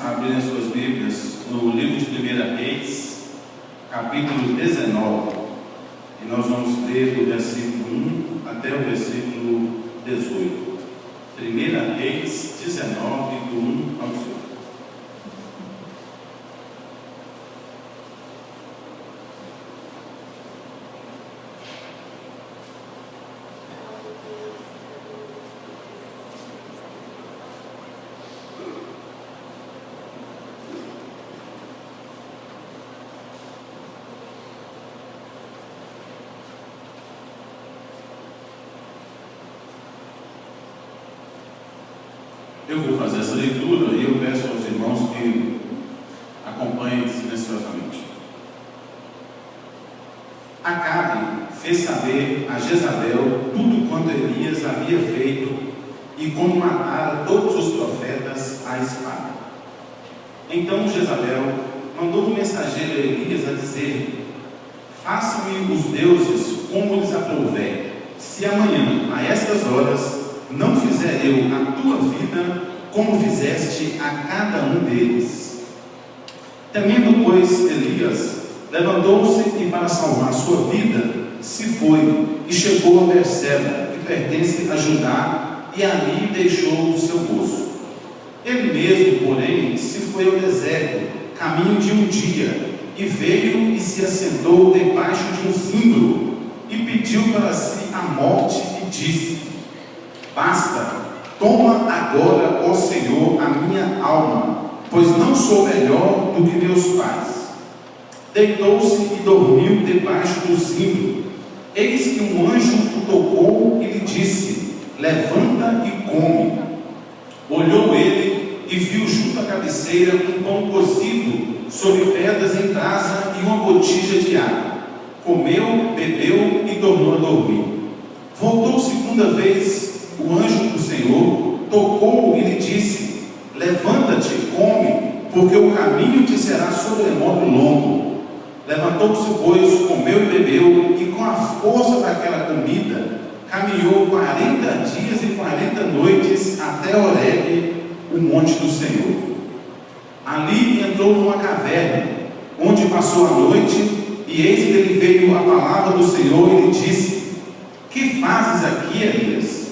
abrirem suas Bíblias no livro de 1 Reis, capítulo 19, e nós vamos ler do versículo 1 até o versículo 18. 1 Reis 19, do 1 ao 18. Eu vou fazer essa leitura e eu peço aos irmãos que acompanhem silenciosamente. Acabe fez saber a Jezabel tudo quanto Elias havia feito e como matara todos os profetas à espada. Então Jezabel mandou um mensageiro a Elias a dizer: faça-me os deuses como lhes aprouver, se amanhã, a estas horas, não fizer eu a tua vida como fizeste a cada um deles. Temendo, pois, Elias, levantou-se e, para salvar sua vida, se foi e chegou a Berseba, que pertence a Judá, e ali deixou o seu poço. Ele mesmo, porém, se foi ao deserto, caminho de um dia, e veio e se assentou debaixo de um zimbro, e pediu para si a morte, e disse: basta, toma agora, ó Senhor, a minha alma, pois não sou melhor do que meus pais. Deitou-se e dormiu debaixo do zimbro. Eis que um anjo o tocou e lhe disse: levanta e come. Olhou ele e viu junto à cabeceira um pão cozido sobre pedras em brasa e uma botija de água. Comeu, bebeu e tornou a dormir. Voltou segunda vez o anjo do Senhor, tocou e lhe disse: levanta-te, come, porque o caminho te será sobremodo longo. Levantou-se, pois, comeu e bebeu, e com a força daquela comida, caminhou 40 dias e 40 noites até Horebe, o monte do Senhor. Ali entrou numa caverna, onde passou a noite, e eis que lhe veio a palavra do Senhor e lhe disse: que fazes aqui, Elias?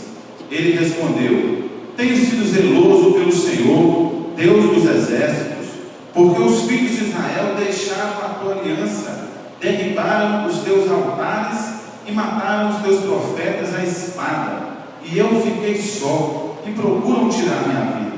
Ele respondeu: tenho sido zeloso pelo Senhor, Deus dos exércitos, porque os filhos de Israel deixaram a tua aliança, derribaram os teus altares e mataram os teus profetas à espada, e eu fiquei só, e procuram tirar minha vida.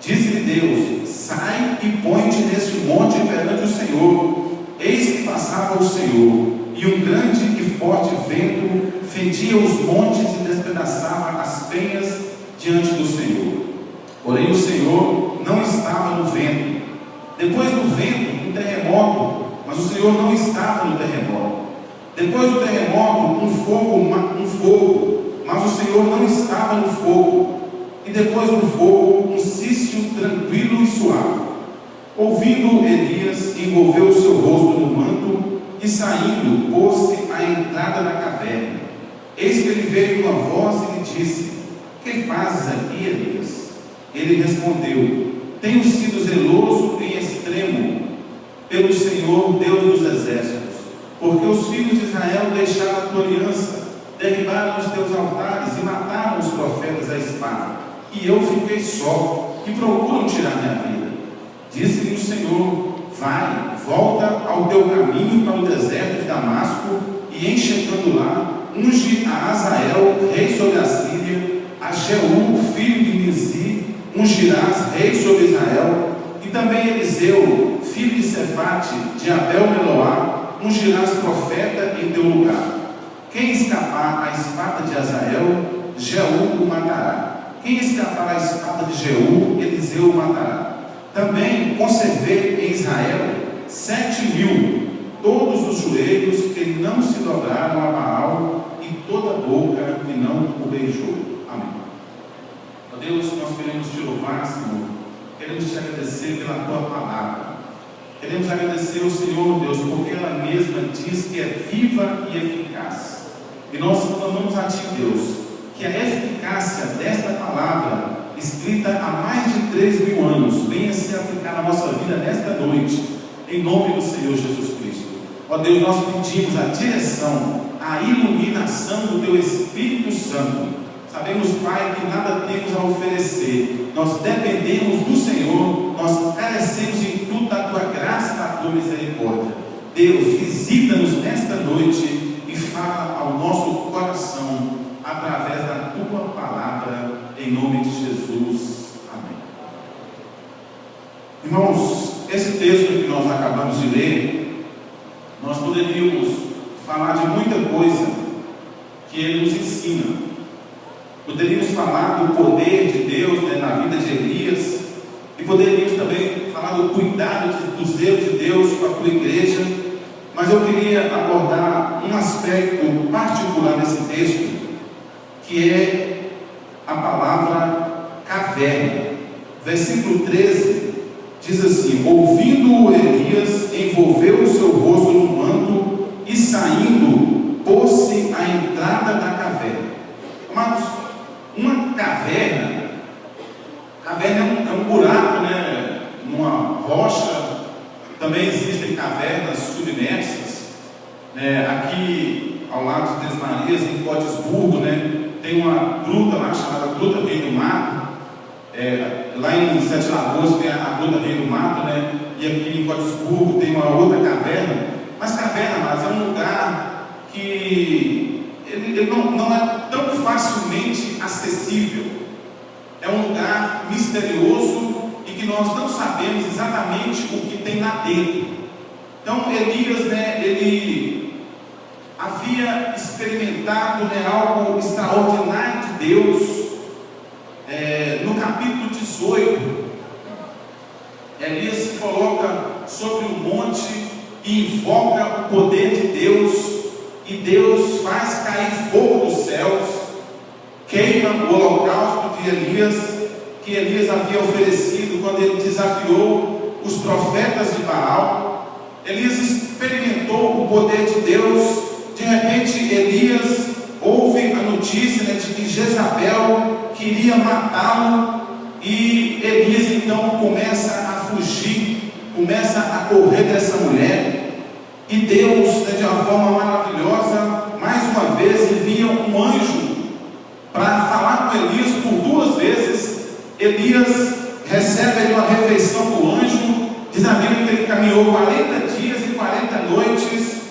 Disse-lhe Deus: sai e põe-te neste monte perante o Senhor. Eis que passava o Senhor, e um grande e forte vento fendia os montes e despedaçava as penhas diante do Senhor. Porém o Senhor não estava no vento. Depois do vento, um terremoto, mas o Senhor não estava no terremoto. Depois do terremoto, um fogo, mas o Senhor não estava no fogo. E depois do fogo, um cício tranquilo e suave. Ouvindo, Elias envolveu o seu rosto no manto e, saindo, pôs-se à entrada da caverna. Eis que lhe veio uma voz e lhe disse: que fazes aqui, Elias? Ele respondeu: tenho sido zeloso em extremo pelo Senhor, Deus dos exércitos, porque os filhos de Israel deixaram a tua aliança, derribaram os teus altares e mataram os profetas à espada, e eu fiquei só, e procuram tirar minha vida. Disse-lhe o Senhor: vai, volta ao teu caminho para o deserto de Damasco, e em chegando lá, unge a Azael, rei sobre a Síria, a Jeú, filho de Nizi, ungirás rei sobre Israel, e também Eliseu, filho de Sefate, de Abel-Meloá, ungirás profeta em teu lugar. Quem escapar à espada de Azael, Jeú o matará. Quem escapar à espada de Jeú, Eliseu o matará. Também conservei em Israel 7.000, todos os joelhos que não se dobraram a Baal, e toda boca que não o beijou. Amém. Ó Deus, nós queremos te louvar, Senhor. Queremos te agradecer pela tua palavra. Queremos agradecer ao Senhor, Deus, porque ela mesma diz que é viva e eficaz. E nós clamamos a ti, Deus, que a eficácia desta palavra, escrita há mais de 3.000 anos, venha ser em nome do Senhor Jesus Cristo. Ó Deus, nós pedimos a direção, a iluminação do Teu Espírito Santo. Sabemos, Pai, que nada temos a oferecer, nós dependemos do Senhor, nós carecemos em tudo da Tua graça e da Tua misericórdia. Deus, visita-nos nesta noite e fala ao nosso coração através da Tua palavra, em nome de Jesus. Amém. Irmãos, esse texto que nós acabamos de ler, nós poderíamos falar de muita coisa que ele nos ensina. Poderíamos falar do poder de Deus, na vida de Elias, e poderíamos também falar do cuidado, do zelo de Deus com a tua igreja, mas eu queria abordar um aspecto particular nesse texto, que é a palavra caverna. Versículo 13 diz assim: ouvindo Elias, envolveu o seu rosto no manto e saindo, pôs-se à entrada da caverna. Amados, uma caverna é um buraco, numa rocha. Também existem cavernas submersas, aqui ao lado de Três Marias, em Cotisburgo, tem uma gruta lá chamada Gruta Rei do Mato. Lá em Sete Lagoas tem a Gruta Rei do Mato, e aqui em Cotisburgo tem uma outra caverna. Mas caverna, mas é um lugar que ele não é tão facilmente acessível. É um lugar misterioso e que nós não sabemos exatamente o que tem lá dentro. Então Elias, ele havia experimentado algo extraordinário de Deus. No capítulo 18, Elias se coloca sobre um monte e invoca o poder de Deus, e Deus faz cair fogo dos céus, queima o holocausto de Elias, que Elias havia oferecido quando ele desafiou os profetas de Baal. Elias experimentou o poder de Deus. De repente Elias ouve a notícia de que Jezabel queria matá-lo, e Elias então começa a fugir, começa a correr dessa mulher. E Deus, de uma forma maravilhosa, mais uma vez envia um anjo para falar com Elias por 2 vezes. Elias recebe uma refeição do anjo. Diz a Bíblia que ele caminhou 40 dias e 40 noites,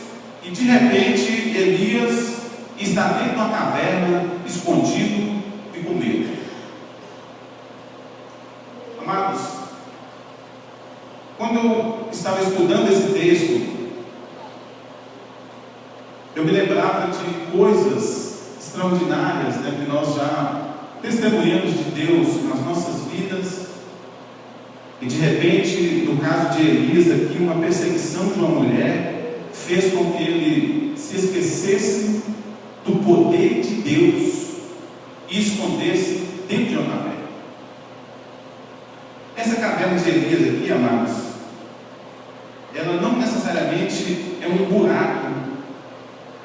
e de repente Elias está dentro de uma caverna, escondido e com medo. Amados, quando eu estava estudando esse texto, eu me lembrava de coisas extraordinárias, que nós já testemunhamos de Deus nas nossas vidas. E de repente, no caso de Elias aqui, uma perseguição de uma mulher fez com que ele se esquecesse do poder de Deus e escondesse dentro de uma caverna. Essa caverna de Elias aqui, amados, ela não necessariamente é um buraco,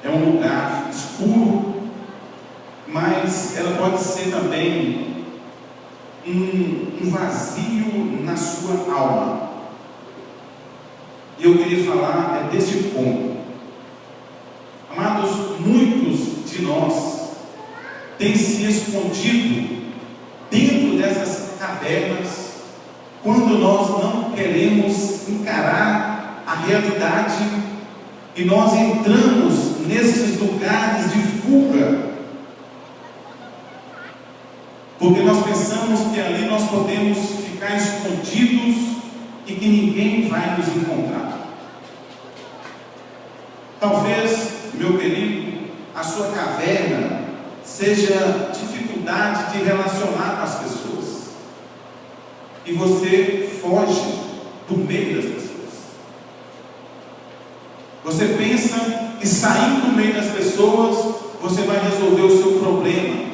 é um lugar escuro, mas ela pode ser também um vazio na sua alma. E eu queria falar deste ponto. Amados, muitos de nós têm se escondido dentro dessas cavernas quando nós não queremos encarar a realidade, e nós entramos nesses lugares de fuga, porque nós pensamos que ali nós podemos ficar escondidos e que ninguém vai nos encontrar. Talvez, meu querido, a sua caverna seja dificuldade de relacionar com as pessoas, e você foge do meio das pessoas. Você pensa que saindo do meio das pessoas você vai resolver o seu problema,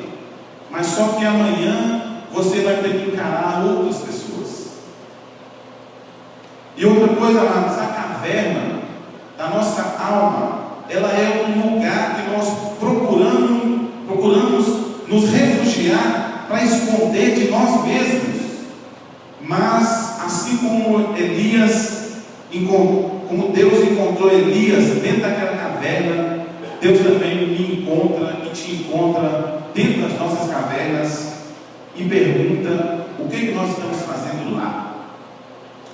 mas só que amanhã você vai ter que encarar outras pessoas. E outra coisa, amados, a caverna da nossa alma, ela é um lugar que nós procuramos nos refugiar para esconder de nós mesmos. Mas assim como Elias como Deus encontrou Elias dentro daquela caverna, Deus também me encontra e te encontra dentro das nossas cavernas e pergunta o que nós estamos fazendo lá.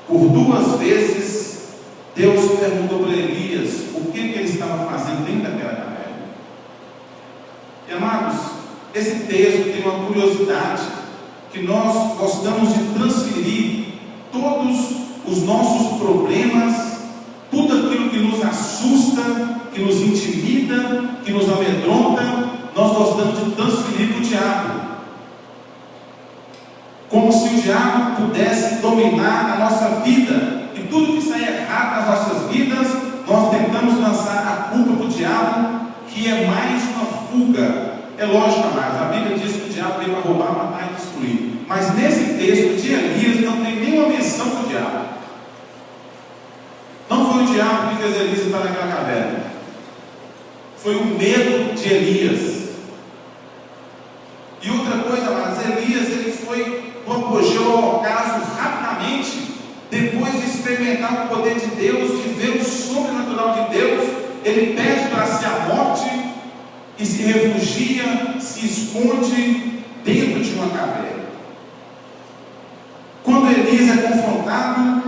Por 2 vezes, Deus perguntou para Elias o que ele estava fazendo dentro daquela caverna. E amados, esse texto tem uma curiosidade, que nós gostamos de transferir todos os nossos problemas, tudo aquilo que nos assusta, que nos intimida, que nos amedronta, nós gostamos de transferir para o diabo. Como se o diabo pudesse dominar a nossa vida, e tudo que sai errado nas nossas vidas, nós tentamos lançar a culpa para o diabo, que é mais uma fuga. É lógico, amados, a Bíblia diz que o diabo veio para roubar, matar e destruir. Mas nesse texto de Elias não tem nenhuma menção do diabo. Não foi o diabo que fez Elias estar naquela caverna. Foi o medo de Elias. E outra coisa, amados, Elias ele foi do apogeu ao ocaso rapidamente, depois de experimentar o poder de Deus, de ver o sobrenatural de Deus, ele pede para si a morte e se refugia, se esconde dentro de uma caverna. Quando Elias é confrontado,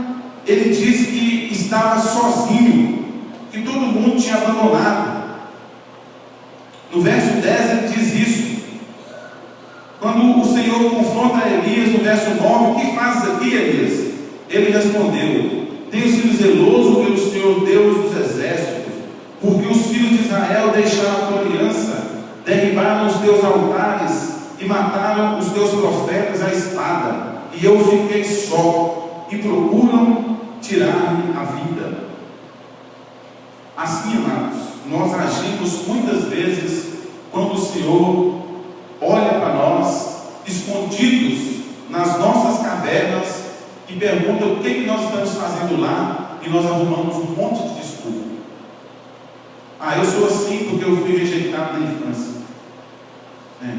ele diz que estava sozinho, que todo mundo tinha abandonado. No verso 10 ele diz isso. Quando o Senhor confronta Elias no verso 9, o que fazes aqui, Elias? Ele respondeu: tenho sido zeloso pelo Senhor Deus dos exércitos, porque os filhos de Israel deixaram a tua aliança, derribaram os teus altares e mataram os teus profetas à espada, e eu fiquei só, e procuram tirar-me a vida. Assim, amados, nós agimos muitas vezes quando o Senhor olha para nós, escondidos nas nossas cavernas, e pergunta o que nós estamos fazendo lá, e nós arrumamos um monte de desculpa. Eu sou assim porque eu fui rejeitado na infância.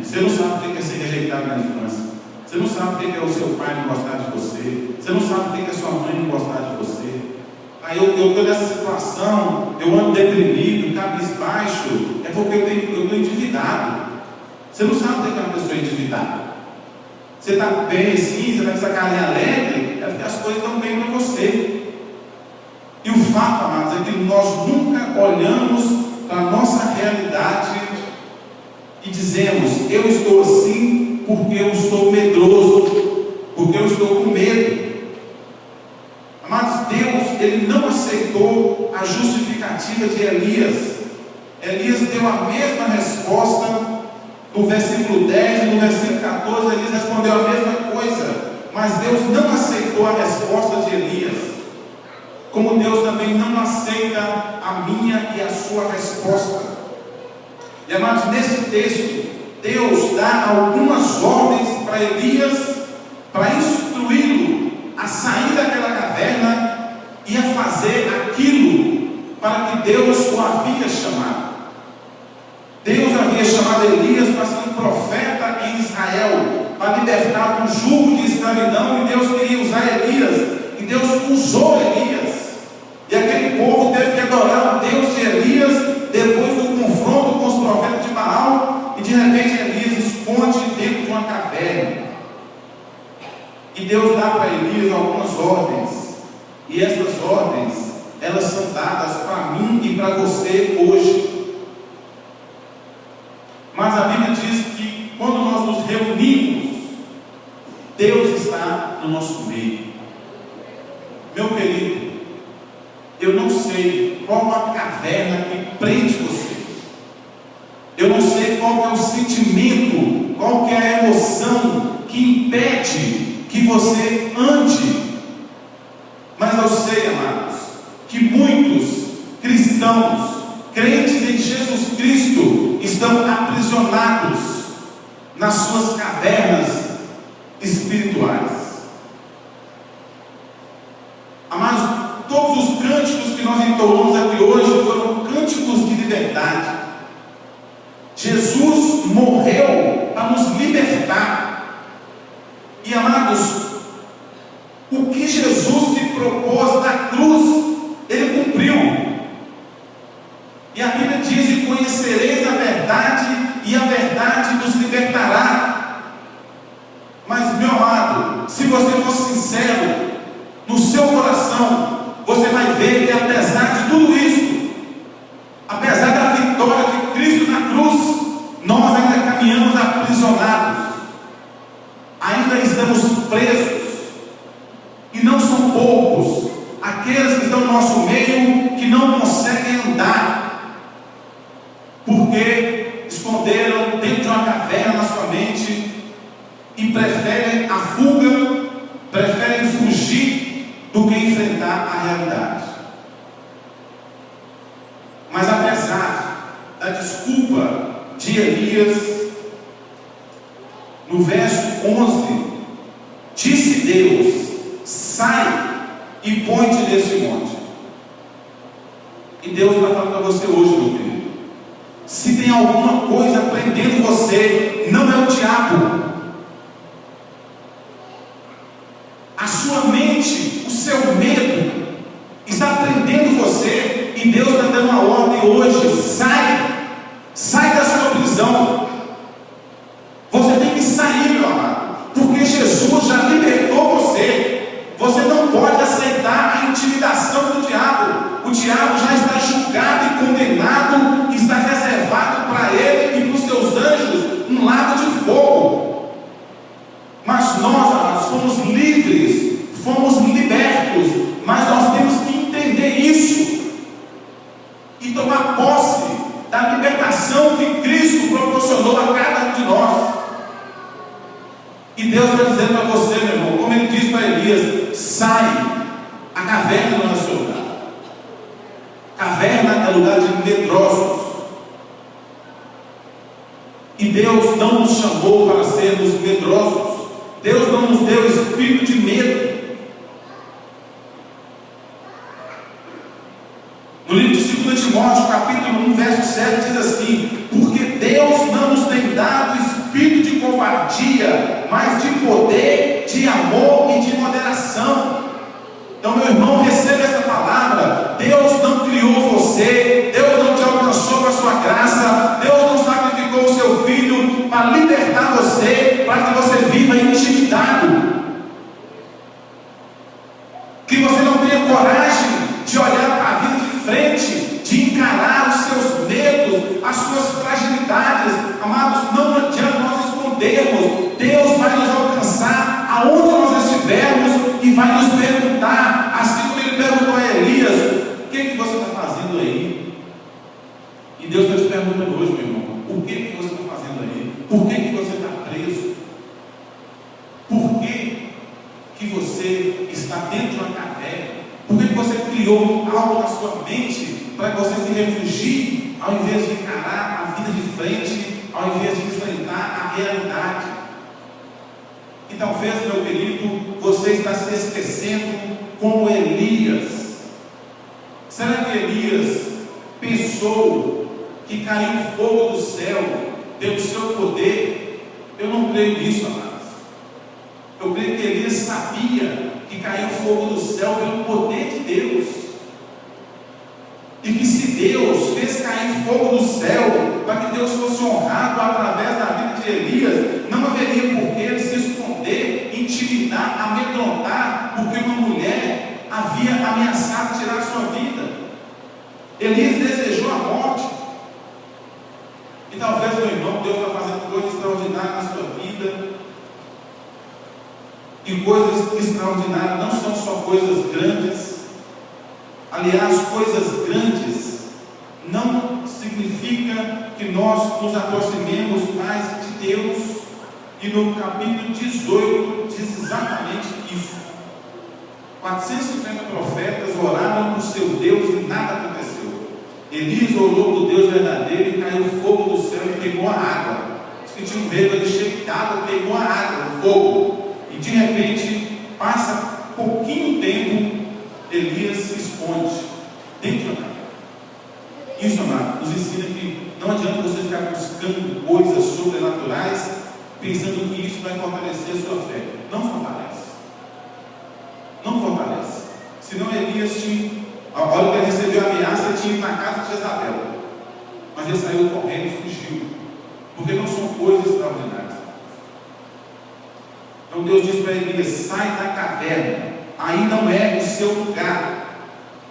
Você não sabe o que é ser rejeitado na infância. Você não sabe o que é o seu pai não gostar de você. Você não sabe o que é sua mãe não gostar de você. Eu estou nessa situação, eu ando deprimido, cabisbaixo, é porque eu estou endividado. Você não sabe o que é uma pessoa endividada. Você está bem assim, você está com essa carinha alegre, é porque as coisas estão bem para você. E o fato, amados, é que nós nunca olhamos para a nossa realidade e dizemos: eu estou assim porque eu sou medroso, porque eu estou com medo. Amados, Deus, Ele não aceitou a justificativa de Elias. Elias deu a mesma resposta no versículo 10 e no versículo 14, Elias respondeu a mesma coisa, mas Deus não aceitou a resposta de Elias, como Deus também não aceita a minha e a sua resposta. E amados, nesse texto, Deus dá algumas ordens para Elias, para instruí-lo a sair daquela caverna e a fazer aquilo para que Deus o havia chamado. Deus havia chamado Elias para ser um profeta em Israel, para libertar do jugo de escravidão, e Deus queria usar Elias, e Deus usou Elias, e aquele povo teve que adorar o Deus de Elias, depois do confronto com os profetas de Baal, e de repente Elias esconde dentro de uma caverna, e Deus dá para Elias algumas ordens, e essas ordens, elas são dadas para mim e para você hoje. Mas a Bíblia diz que quando nós nos reunimos, Deus está no nosso meio. Meu querido, eu não sei qual a caverna que prende você. Eu não sei qual é o sentimento, qual que é a emoção que impede que você ande. Mas eu sei, amados, que muitos cristãos, crentes em Jesus Cristo, estão aprisionados nas suas cavernas espirituais. Amados, todos os cânticos que nós entoamos aqui hoje foram cânticos de liberdade. Jesus morreu para nos libertar. E amados, o que Jesus se propôs na cruz seu coração, você vai ver que apesar de tudo isso, apesar da vitória de Cristo na cruz, nós ainda caminhamos aprisionados, ainda estamos presos, e não são poucos aqueles que estão no nosso meio que não conseguem andar, porque esconderam dentro de uma caverna na sua mente e preferem a fuga, preferem fugir do que enfrentar a realidade. Mas apesar da desculpa de Elias, no verso 11, disse Deus: sai e põe-te neste monte. E Deus está falando para você hoje, meu querido, se tem alguma coisa prendendo você, não é o diabo. A sua mente, o seu medo está prendendo você, e Deus está dando uma ordem hoje: sai da sua prisão. Você tem que sair, meu amado, porque Jesus já libertou você. Você não pode aceitar a intimidação do diabo. O diabo já está julgado e condenado, está reservado para ele e para os seus anjos um lago de fogo. Mas nós, amados, fomos livres, fomos libertos, mas nós temos que entender isso e tomar posse da libertação que Cristo proporcionou a cada um de nós. E Deus está dizendo para você, meu irmão, como ele disse para Elias: sai, a caverna não é seu lugar. Caverna é lugar de medrosos. E Deus não nos chamou para sermos medrosos. Deus não nos deu espírito de medo. No livro de 2 Timóteo, capítulo 1, verso 7, diz assim: porque Deus não nos tem dado espírito de covardia, mas de poder, de amor e de moderação. Então, meu irmão, receba essa palavra. Deus não criou você, Deus não te alcançou com a sua graça, Deus não sacrificou o seu filho para libertar você, para que você viva intimidado, que você não tenha coragem de olhar para a vida de frente, de encarar os seus medos, as suas fragilidades. Amados, não adianta nós escondermos. Deus vai nos alcançar aonde nós estivermos e vai nos perguntar, assim como ele perguntou a Elias: o que você está fazendo aí? E Deus está te perguntando hoje, meu irmão, o que você está fazendo aí? Por que você está preso? Por que você está dentro de uma caverna? Por que você criou algo na sua mente para que você se refugie, ao invés de encarar a vida de frente, ao invés de enfrentar a realidade? E talvez, meu querido, você está se esquecendo como Elias. Será que Elias pensou que caiu fogo do céu pelo seu poder? Eu não creio nisso, amados. Eu creio que Elias sabia que caiu fogo do céu pelo poder de Deus, e que se Deus fez cair fogo do céu para que Deus fosse honrado através da vida de Elias, não haveria por que ele se esconder, intimidar, amedrontar, porque uma mulher havia ameaçado tirar a sua vida. Elias desejou a morte. E talvez, meu irmão, Deus está fazendo coisas extraordinárias na sua vida. E coisas extraordinárias não são só coisas grandes. Aliás, coisas grandes não significa que nós nos aproximemos mais de Deus. E no capítulo 18 diz exatamente isso. 450 profetas oraram para o seu Deus e nada aconteceu. Elias orou para o Deus verdadeiro e caiu fogo do céu e queimou a água. Diz que tinha um medo, ele cheio de água, queimou a água, o fogo. E de repente, passa pouquinho tempo, Elias se esconde dentro da casa. Isso, amado, nos ensina que não adianta você ficar buscando coisas sobrenaturais, pensando que isso vai fortalecer a sua fé. Não fortalece. Não fortalece. Senão Elias tinha, a hora que ele recebeu a ameaça, ele tinha ido na casa de Jezabel. Mas ele saiu correndo e fugiu. Porque não são coisas extraordinárias. Então Deus diz para Elias: sai da caverna. aí não é o seu lugar.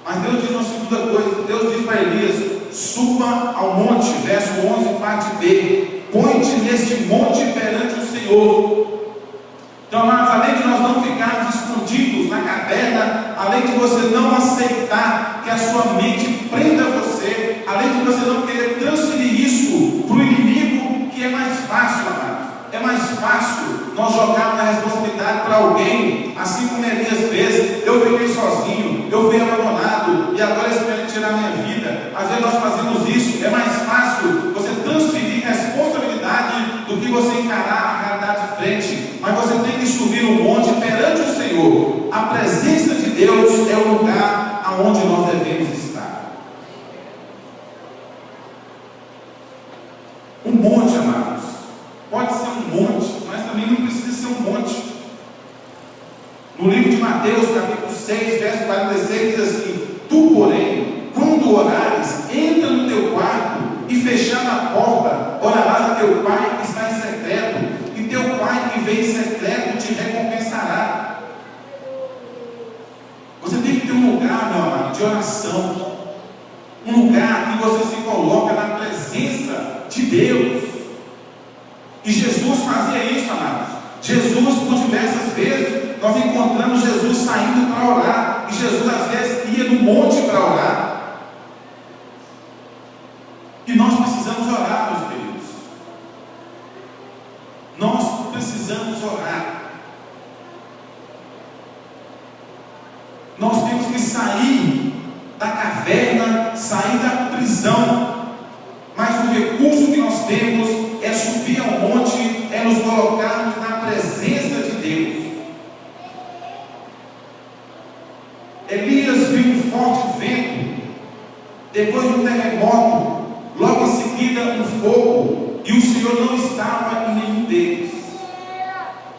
Mas Deus diz uma segunda coisa. Deus diz para Elias: suba ao monte, verso 11, parte B, põe-te neste monte perante o Senhor. Então, amados, além de nós não ficarmos escondidos na caverna, além de você não aceitar que a sua mente prenda você, além de você não querer transferir isso para o inimigo, que é mais fácil, amados. É mais fácil nós jogarmos a responsabilidade para alguém, assim como Elias fez. Eu fiquei sozinho, eu fui abandonado, e agora eles querem tirar minha vida. Às vezes nós fazemos isso. É mais fácil você transferir responsabilidade do que você encarar a realidade de frente. Mas você tem que subir um monte perante o Senhor. A presença de Deus é o lugar aonde nós devemos estar. Um monte, amados, pode ser um monte, mas também não precisa ser um monte. No livro de Mateus, capítulo 6, verso 46, diz assim: tu, porém, quando orares, entra no teu quarto e fechando a porta, orarás a teu Pai que está em secreto, e teu Pai que vem em secreto te recompensará. Você tem que ter um lugar, meu amado, de oração, um lugar que você se coloca na presença de Deus. E Jesus fazia isso, amados. Jesus, por diversas vezes, nós encontramos Jesus saindo para orar, e Jesus às vezes ia no monte para orar. E nós precisamos orar, meus queridos. Nós precisamos orar. Nós temos que sair da caverna, sair da prisão. Mas o recurso que nós temos é subir ao monte, é nos colocarmos na presença de Deus. Elias viu um forte vento, depois um terremoto, logo em seguida um fogo, e o Senhor não estava em nenhum deles.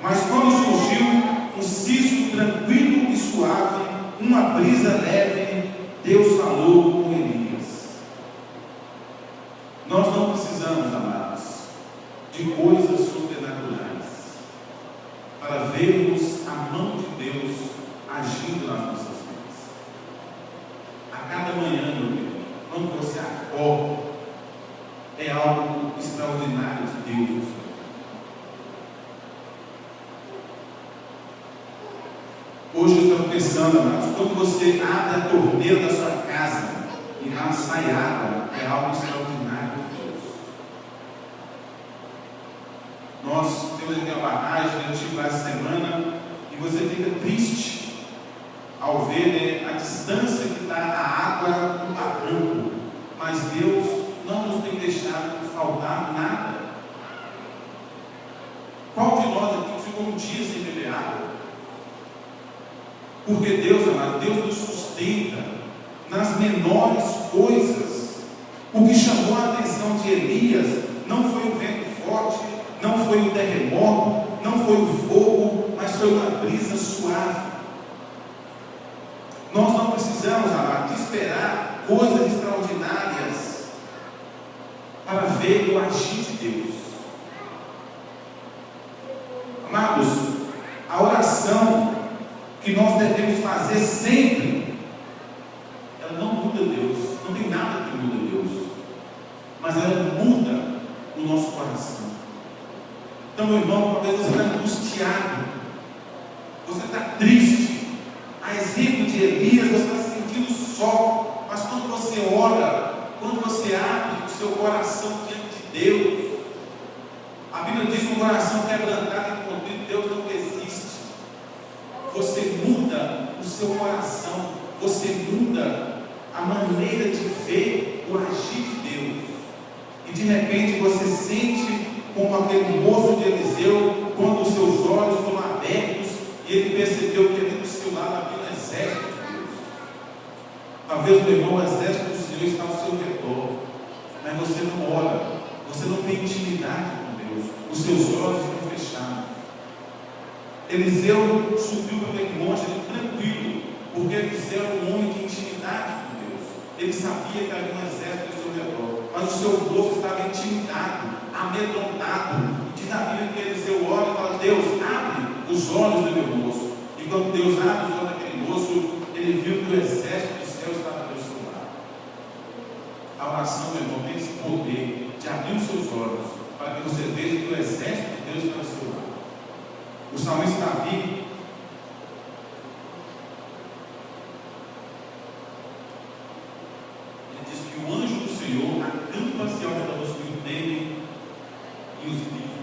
Mas quando surgiu um siso tranquilo e suave, uma brisa leve, Deus falou com Elias. Nós não precisamos, amados, de coisas sobrenaturais para vermos a mão de Deus agindo nas nossas vidas. A cada manhã, meu Deus, quando você acorda, é algo extraordinário de Deus. Hoje eu estou pensando, amados, quando você abre a torneira da sua casa e lá sai água, é algo extraordinário de Deus. Nós temos aqui a barragem, eu estive lá essa semana, e você fica triste ao ver, a distância que está a água no barranco. Mas Deus não nos tem deixado faltar nada. Qual de nós aqui ficou um dia sem beber água? Porque Deus, amado, Deus nos sustenta nas menores coisas. O que chamou a atenção de Elias não foi o vento forte, não foi o terremoto, não foi o fogo, mas foi uma brisa suave. Nós não precisamos, amado, de esperar coisas extraordinárias para ver o agir de Deus. Amados, a oração que nós devemos fazer sempre, ela não muda Deus, não tem nada que muda Deus, mas ela muda o nosso coração. Então, meu irmão, talvez você está angustiado, você está triste, a exemplo de Elias, você está se sentindo só, mas quando você ora, quando você abre o seu coração diante de Deus, a Bíblia diz que um coração quebrantado e contrito, Deus não resiste. Você muda o seu coração, você muda a maneira de ver o agir de Deus, e de repente você sente como aquele moço de Eliseu, quando os seus olhos foram abertos e ele percebeu que ali do seu lado havia um exército de Deus. Talvez, meu irmão, o exército do Senhor está ao seu redor, mas você não ora, você não tem intimidade com Deus, os seus olhos estão fechados. Eliseu subiu para aquele monte tranquilo, porque Eliseu era um homem de intimidade com Deus. Ele sabia que havia um exército ao seu redor, mas o seu rosto estava intimidado, amedrontado. Diz a Bíblia que Eliseu ora e fala: Deus, abre os olhos do meu rosto. E quando Deus abre os olhos daquele salmista Davi, ele diz que o anjo do Senhor acampa-se ao redor dos que o temem e os livra.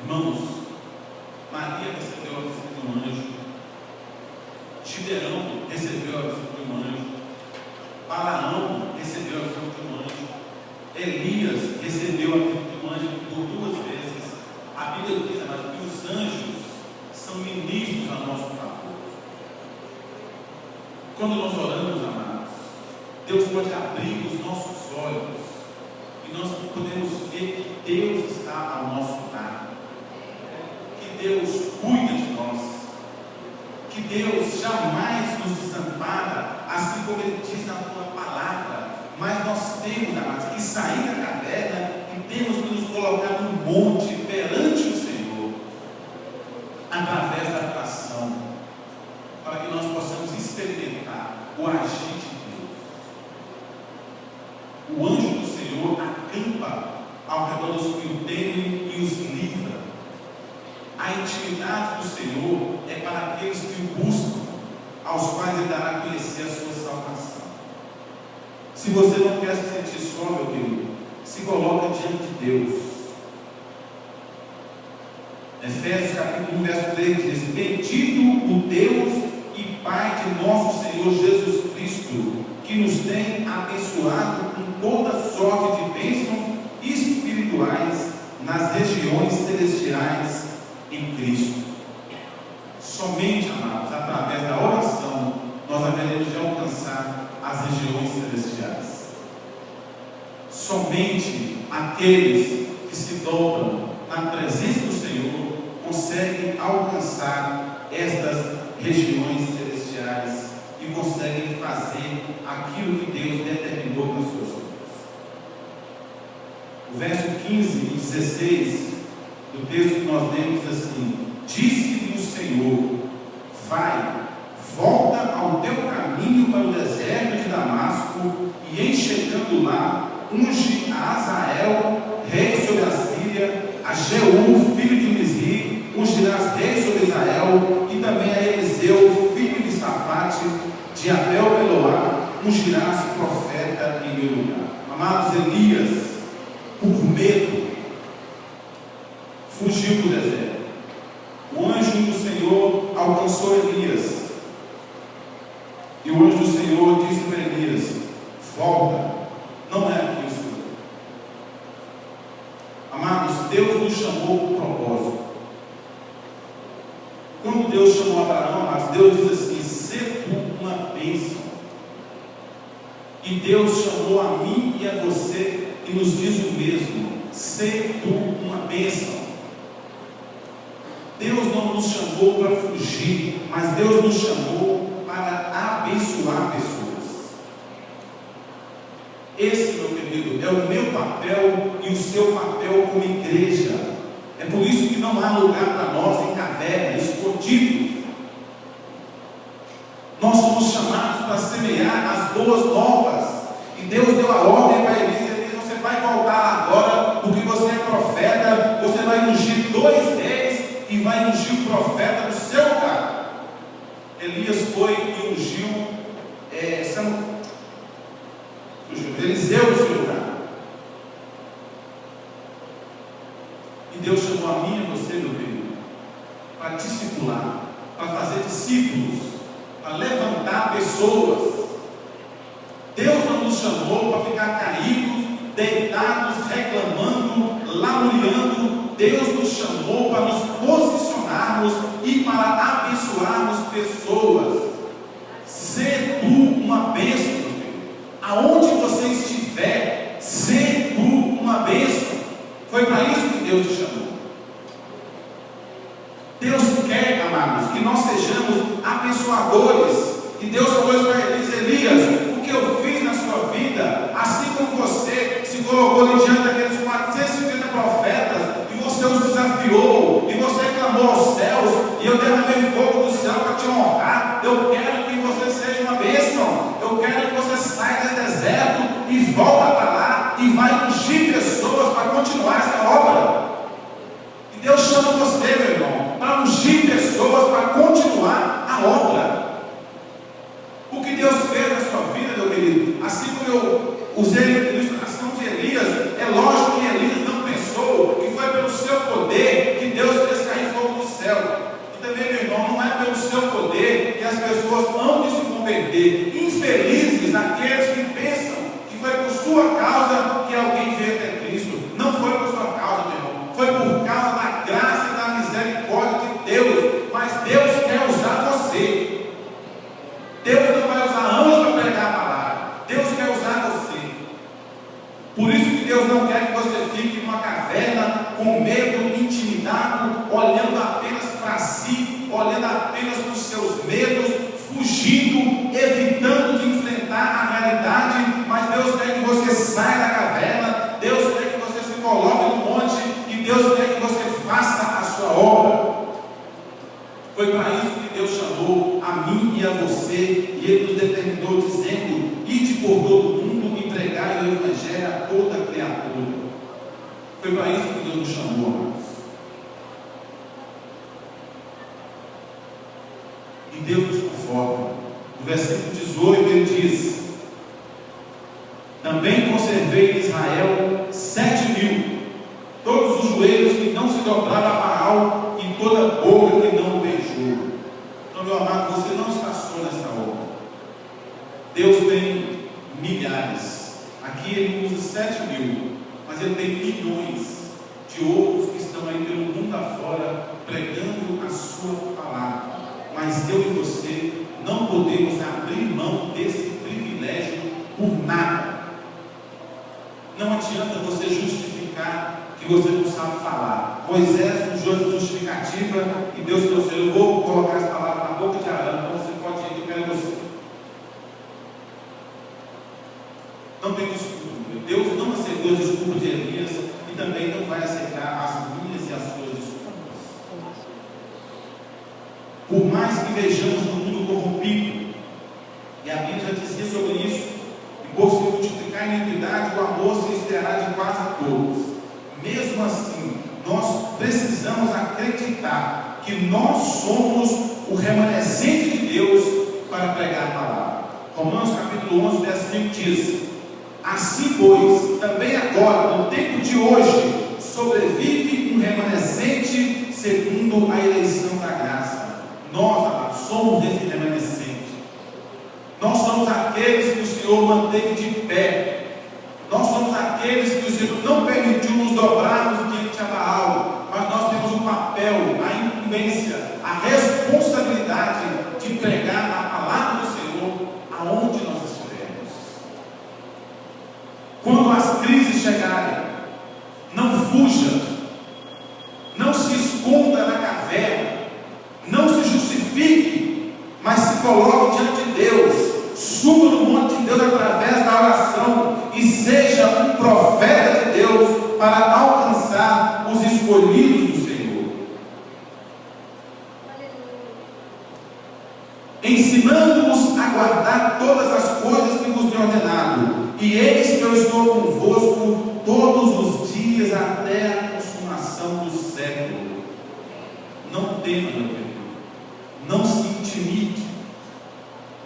Irmãos, Maria recebeu a visita de um anjo, Gideão recebeu a visita de um anjo, Balaão recebeu a visita de um anjo, Elias recebeu a visita de um anjo por 2 vezes. A Bíblia diz, amados, que os anjos são ministros a nosso favor. Quando nós oramos, amados, Deus pode abrir os nossos olhos e nós podemos ver que Deus está ao nosso lado, que Deus cuida de nós, que Deus jamais nos desampara, assim como Ele diz na sua palavra. Mas nós temos, amados, que sair da caverna e temos que nos colocar no monte perante o Senhor, através da oração, para que nós possamos experimentar o agir de Deus. O anjo do Senhor acampa ao redor dos que o temem e os livra. A intimidade do Senhor é para aqueles que o buscam, aos quais Ele dará a conhecer a sua salvação. Se você não quer se sentir só, meu querido, se coloca diante de Deus. Efésios capítulo 1, verso 3 diz: bendito o Deus e Pai de nosso Senhor Jesus Cristo, que nos tem abençoado com toda sorte de bênçãos espirituais nas regiões celestiais em Cristo. Somente, amados, através da oração, nós haveremos de alcançar as regiões celestiais. Somente aqueles que se dobram na presença do Senhor conseguem alcançar estas regiões celestiais e conseguem fazer aquilo que Deus determinou para os seus filhos. O verso 15 e 16 do texto que nós lemos assim: disse-lhe o Senhor, vai, volta ao teu caminho para o deserto de Damasco, e em chegando lá, unge a Azael, rei sobre a Síria, a Jeú, filho de Nisri, ungirás rei sobre Israel, e também a Eliseu, filho de Safate, de Abel-Meloá, ungirás profeta em meu lugar. Amados, Elias, por medo, fugiu do deserto. O anjo do Senhor alcançou Elias, e o anjo do Senhor disse para Elias: volta, não é aqui o Senhor. Amados, Deus nos chamou por propósito. Quando Deus chamou Abraão, amados, Deus diz assim: sê tu uma bênção. E Deus chamou a mim e a você e nos diz o mesmo: sê tu uma bênção. Deus não nos chamou para fugir, mas Deus nos chamou para abençoar pessoas. Esse, meu querido, é o meu papel e o seu papel como igreja. É por isso que não há lugar para nós em caverna, escondidos. Nós somos chamados para semear as boas novas. E Deus deu a ordem para Elias: Elias, você vai voltar agora, porque você é profeta, você vai ungir 2 reis e vai ungir o profeta no seu lugar. Elias foi e ungiu Eliseu no seu lugar. E Deus chamou a mim e a você, meu querido, para discipular, para fazer discípulos, para levantar pessoas. Deus não nos chamou para ficar caídos, deitados, reclamando, lamuriando. Deus nos chamou para nos posicionarmos e para abençoarmos pessoas. Sê tu uma bênção, meu Deus. Aonde você estiver, sê tu uma bênção. Foi para isso que Deus te chamou. Deus quer, amados, que nós sejamos abençoadores. E Deus falou isso para Elias: Elias, o que eu fiz na sua vida, assim como você se colocou diante daqueles 450 profetas, e você os desafiou, e você clamou aos céus, e eu derramei fogo do céu para te honrar. Eu quero que você seja uma bênção. Eu quero que você saia desse deserto e volta para lá e vai ungir pessoas para continuar essa obra. E Deus chama as pessoas hão de se converter. Infelizes aqueles que pensam que foi por sua causa que alguém veio até Cristo. Não foi por sua causa, meu irmão. Foi por causa da graça e da misericórdia de Deus. Mas Deus quer usar você. Deus não vai usar anjo para pregar a palavra. Deus quer usar você. Por isso que Deus não quer que você fique numa caverna com medo, intimidado, olhando apenas para si, olhando apenas para os seus medos, fugindo, evitando de enfrentar a realidade. Mas Deus quer que você saia da caverna. Deus quer que você se coloque no monte. E Deus quer que você faça a sua obra. Foi para isso que Deus chamou a mim e a você, e Ele nos determinou dizendo: ide por todo o mundo e pregai o Evangelho a toda criatura. Foi para isso que Deus nos chamou, amados. E Deus nos conforta. No versículo 18 ele diz: também conservei em Israel 7.000, todos os joelhos que não se dobraram a Baal e toda boca que não o beijou. Então, meu amado, você não está só nessa obra. Deus tem milhares. Aqui ele usa 7.000, mas ele tem milhões de outros que estão aí pelo mundo afora pregando a sua palavra. Mas eu e você não podemos abrir mão desse privilégio por nada. Não adianta você justificar que você não sabe falar. Moisés usou justificativa e Deus trouxe: eu vou colocar as palavras na boca de Arão, então você pode ir, eu quero você. Não tem desculpa. Deus não aceitou a desculpa de Elias e também não vai aceitar as minhas e as suas desculpas. Por mais que vejamos no mundo corrompido, e a Bíblia já dizia sobre isso, e por se multiplicar a iniquidade, o amor se esfriará de quase todos. Mesmo assim, nós precisamos acreditar que nós somos o remanescente de Deus para pregar a palavra. Romanos capítulo 11, versículo 5 diz: assim pois, também agora, no tempo de hoje, sobrevive um remanescente segundo a eleição da graça. Nós, amados, somos esse remanescente. Nós somos aqueles que o Senhor manteve de pé. Nós somos aqueles que o Senhor não permitiu nos dobrarmos diante a Baal, mas nós temos o papel, a incumbência, a responsabilidade de pregar a palavra do Senhor aonde nós estivermos. Quando as crises chegarem, não fuja, não se esconda na caverna, não se justifique, mas se coloque diante de Deus. Suba no monte de Deus através da oração e seja um profeta de Deus para alcançar os escolhidos do Senhor. Ensinando-vos a guardar todas as coisas que vos tenho ordenado, e eis que eu estou convosco todos os dias até a consumação do século. Não tema, meu querido, não se intimide.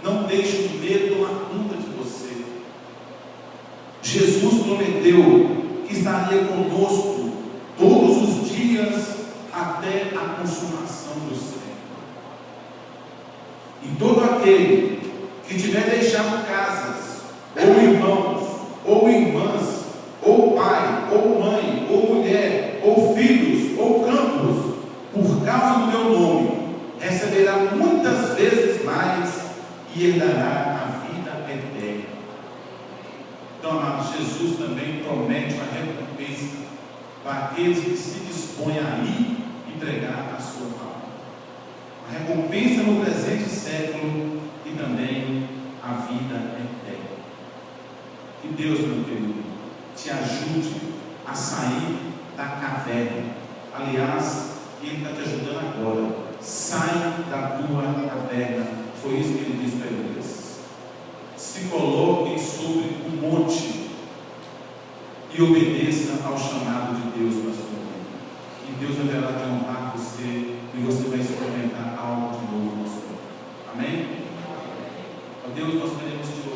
Não deixe o medo tomar conta de você. Jesus prometeu que estaria conosco todos os dias até a consumação do século. E todo aquele que tiver deixado casas, ou irmãos, ou irmãs, ou pai, ou mãe, ou mulher, ou filhos, ou campos, por causa do meu nome, receberá muitas vezes mais e herdará a vida eterna. Então, amados, Jesus também promete uma recompensa para aqueles que se dispõem a ir e pregar a sua palavra. Uma recompensa no presente século e também a vida eterna. Que Deus, meu querido, te ajude a sair da caverna. Aliás, Ele está te ajudando agora. Sai da tua caverna. Foi isso que ele disse para eles: se coloquem sobre o monte e obedeça ao chamado de Deus para a sua vida. E Deus haverá de honrar você e você vai experimentar algo de novo na sua vida. Amém? Ó Deus, nós queremos te